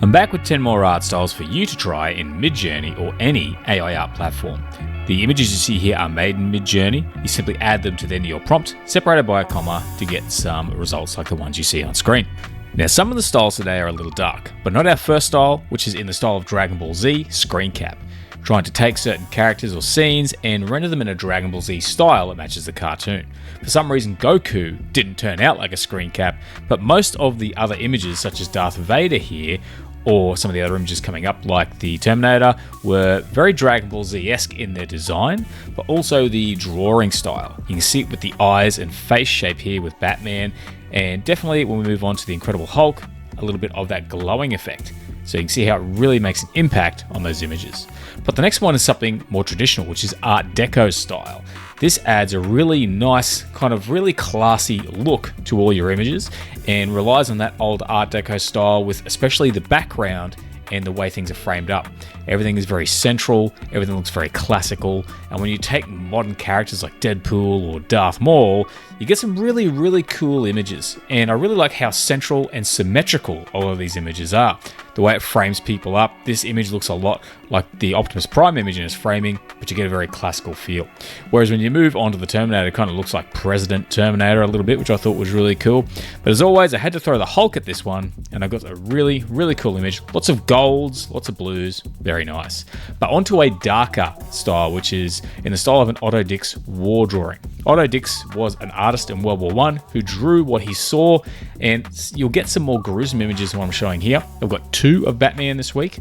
I'm back with 10 more art styles for you to try in Midjourney or any AI art platform. The images you see here are made in Midjourney. You simply add them to the end of your prompt, separated by a comma, to get some results like the ones you see on screen. Now, some of the styles today are a little dark, but not our first style, which is in the style of Dragon Ball Z, Screencap, trying to take certain characters or scenes and render them in a Dragon Ball Z style that matches the cartoon. For some reason, Goku didn't turn out like a Screencap, but most of the other images, such as Darth Vader here, or some of the other images coming up like the Terminator, were very Dragon Ball Z-esque in their design, but also the drawing style. You can see it with the eyes and face shape here with Batman, and definitely when we move on to the Incredible Hulk, a little bit of that glowing effect. So you can see how it really makes an impact on those images. But the next one is something more traditional, which is Art Deco style. This adds a really nice, kind of really classy look to all your images and relies on that old Art Deco style with especially the background and the way things are framed up. Everything is very central, everything looks very classical, and when you take modern characters like Deadpool or Darth Maul, you get some really, really cool images. And I really like how central and symmetrical all of these images are. The way it frames people up, this image looks a lot like the Optimus Prime image in its framing, but you get a very classical feel. Whereas when you move on to the Terminator, it kind of looks like President Terminator a little bit, which I thought was really cool. But as always, I had to throw the Hulk at this one, and I got a really, really cool image. Lots of golds, lots of blues, very nice. But onto a darker style, which is in the style of an Otto Dix war drawing. Otto Dix was an artist in World War I who drew what he saw, and you'll get some more gruesome images than what I'm showing here. I've got two of Batman this week,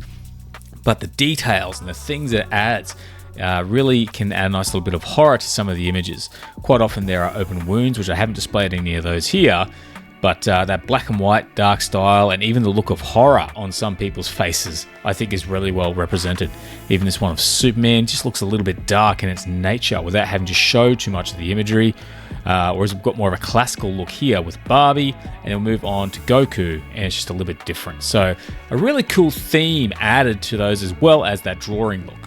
but the details and the things that it adds really can add a nice little bit of horror to some of the images. Quite often there are open wounds, which I haven't displayed any of those here, but that black and white dark style and even the look of horror on some people's faces I think is really well represented. Even this one of Superman just looks a little bit dark in its nature without having to show too much of the imagery, whereas we've got more of a classical look here with Barbie, and then we'll move on to Goku and it's just a little bit different. So a really cool theme added to those as well as that drawing look.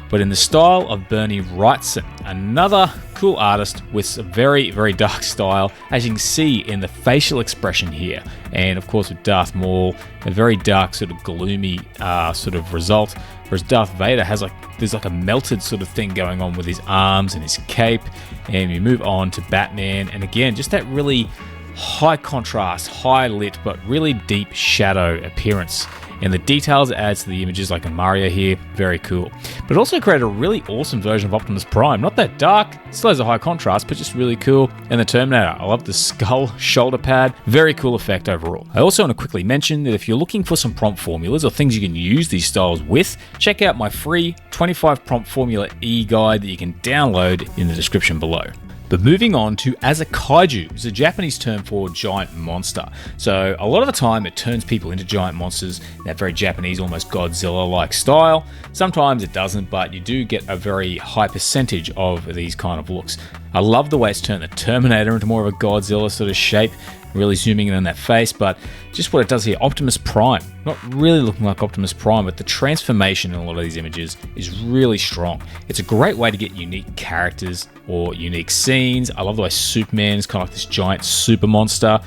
But in the style of Bernie Wrightson, another cool artist with a very, very dark style, as you can see in the facial expression here. And of course with Darth Maul, a very dark sort of gloomy sort of result. Whereas Darth Vader has there's like a melted sort of thing going on with his arms and his cape. And we move on to Batman. And again, just that really high contrast, high lit, but really deep shadow appearance. And the details it adds to the images like in Mario here, very cool. But it also created a really awesome version of Optimus Prime. Not that dark, still has a high contrast, but just really cool. And the Terminator, I love the skull shoulder pad, very cool effect overall. I also want to quickly mention that if you're looking for some prompt formulas or things you can use these styles with, check out my free 25 prompt formula e-guide that you can download in the description below. But moving on to as a kaiju, is a Japanese term for giant monster. So a lot of the time it turns people into giant monsters in that very Japanese, almost Godzilla-like style. Sometimes it doesn't, but you do get a very high percentage of these kind of looks. I love the way it's turned the Terminator into more of a Godzilla sort of shape, really zooming in on that face, but just what it does here, Optimus Prime, not really looking like Optimus Prime, but the transformation in a lot of these images is really strong. It's a great way to get unique characters or unique scenes. I love the way Superman is kind of like this giant super monster,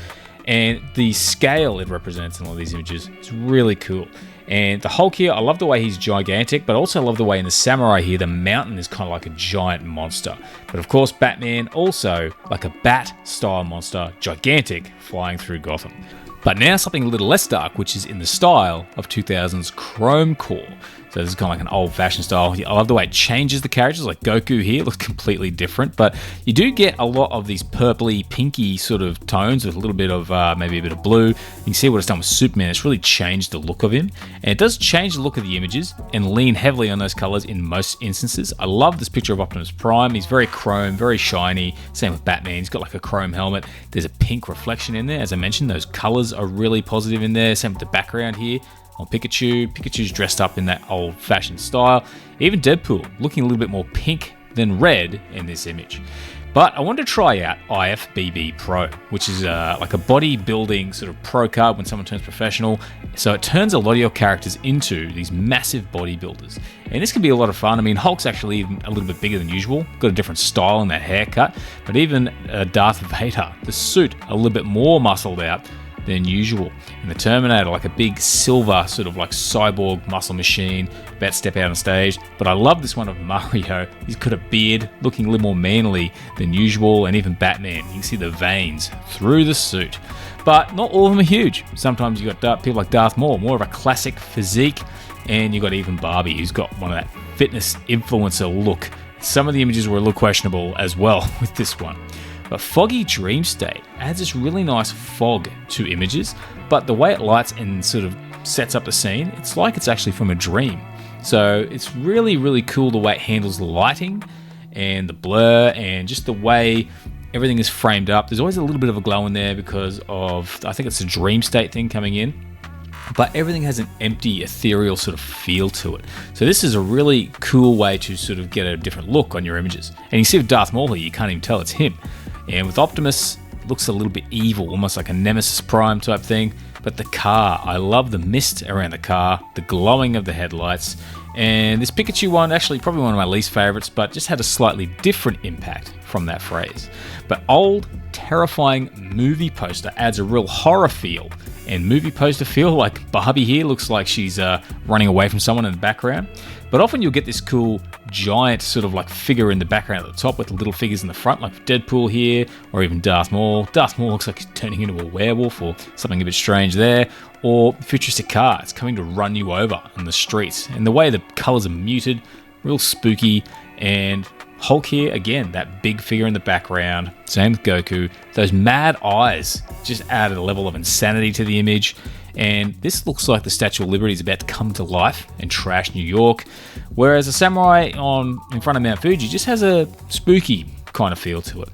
and the scale it represents in all these images is really cool. And the Hulk here, I love the way he's gigantic, but also I love the way in the Samurai here, the mountain is kind of like a giant monster. But of course, Batman also like a bat-style monster, gigantic, flying through Gotham. But now something a little less dark, which is in the style of 2000's Chromecore. So this is kind of like an old-fashioned style. I love the way it changes the characters, like Goku here looks completely different, but you do get a lot of these purpley, pinky sort of tones with a little bit of maybe a bit of blue. You can see what it's done with Superman. It's really changed the look of him, and it does change the look of the images and lean heavily on those colors in most instances. I love this picture of Optimus Prime. He's very chrome, very shiny. Same with Batman. He's got like a chrome helmet. There's a pink reflection in there. As I mentioned, those colors are really positive in there. Same with the background here. On Pikachu. Pikachu's dressed up in that old-fashioned style. Even Deadpool looking a little bit more pink than red in this image. But I wanted to try out IFBB Pro, which is like a bodybuilding sort of pro card when someone turns professional. So it turns a lot of your characters into these massive bodybuilders. And this can be a lot of fun. I mean, Hulk's actually even a little bit bigger than usual. Got a different style in that haircut. But even Darth Vader, the suit, a little bit more muscled out. than usual. And the Terminator, like a big silver sort of like cyborg muscle machine, about to step out on stage. But I love this one of Mario. He's got a beard, looking a little more manly than usual, and even Batman. You can see the veins through the suit. But not all of them are huge. Sometimes you got people like Darth Maul, more of a classic physique, and you got even Barbie, who's got one of that fitness influencer look. Some of the images were a little questionable as well with this one. But Foggy Dreamstate adds this really nice fog to images, but the way it lights and sort of sets up the scene, it's like it's actually from a dream. So it's really, really cool the way it handles the lighting and the blur and just the way everything is framed up. There's always a little bit of a glow in there because of, I think it's a Dreamstate thing coming in. But everything has an empty, ethereal sort of feel to it. So this is a really cool way to sort of get a different look on your images. And you see with Darth Maul here, you can't even tell it's him. And with Optimus, it looks a little bit evil, almost like a Nemesis Prime type thing. But the car, I love the mist around the car, the glowing of the headlights. And this Pikachu one, actually probably one of my least favorites, but just had a slightly different impact from that phrase. But old, terrifying movie poster adds a real horror feel. And movie poster feel, like Barbie here looks like she's running away from someone in the background. But often you'll get this cool giant sort of like figure in the background at the top with the little figures in the front, like Deadpool here, or even Darth Maul. Darth Maul looks like he's turning into a werewolf or something a bit strange there. Or futuristic car, it's coming to run you over on the streets. And the way the colors are muted, real spooky. And Hulk here, again, that big figure in the background. Same with Goku. Those mad eyes just added a level of insanity to the image. And this looks like the Statue of Liberty is about to come to life and trash New York. Whereas the samurai in front of Mount Fuji just has a spooky kind of feel to it.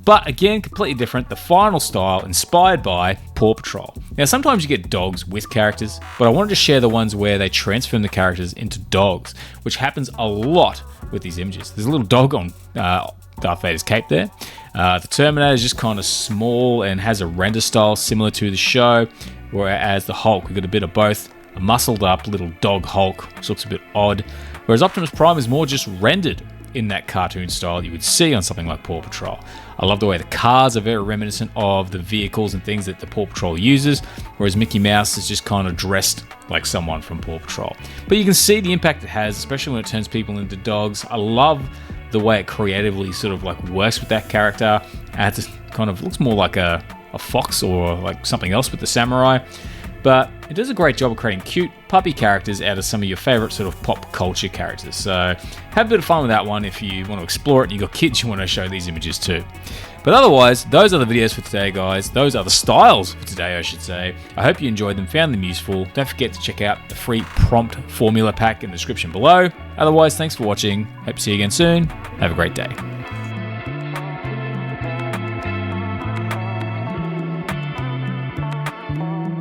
But again, completely different. The final style inspired by Paw Patrol. Now, sometimes you get dogs with characters, but I wanted to share the ones where they transform the characters into dogs, which happens a lot with these images. There's a little dog on Darth Vader's cape there. The Terminator is just kind of small and has a render style similar to the show, whereas the Hulk, we've got a bit of both. A muscled up little dog Hulk, which looks a bit odd, whereas Optimus Prime is more just rendered in that cartoon style you would see on something like Paw Patrol. I love the way the cars are very reminiscent of the vehicles and things that the Paw Patrol uses, whereas Mickey Mouse is just kind of dressed like someone from Paw Patrol. But you can see the impact it has, especially when it turns people into dogs. I love the way it creatively sort of like works with that character. It kind of looks more like a fox or like something else with the samurai. But it does a great job of creating cute puppy characters out of some of your favorite sort of pop culture characters. So have a bit of fun with that one if you want to explore it and you've got kids you want to show these images to. But otherwise, those are the videos for today, guys. Those are the styles for today, I should say. I hope you enjoyed them, found them useful. Don't forget to check out the free prompt formula pack in the description below. Otherwise, thanks for watching. Hope to see you again soon. Have a great day.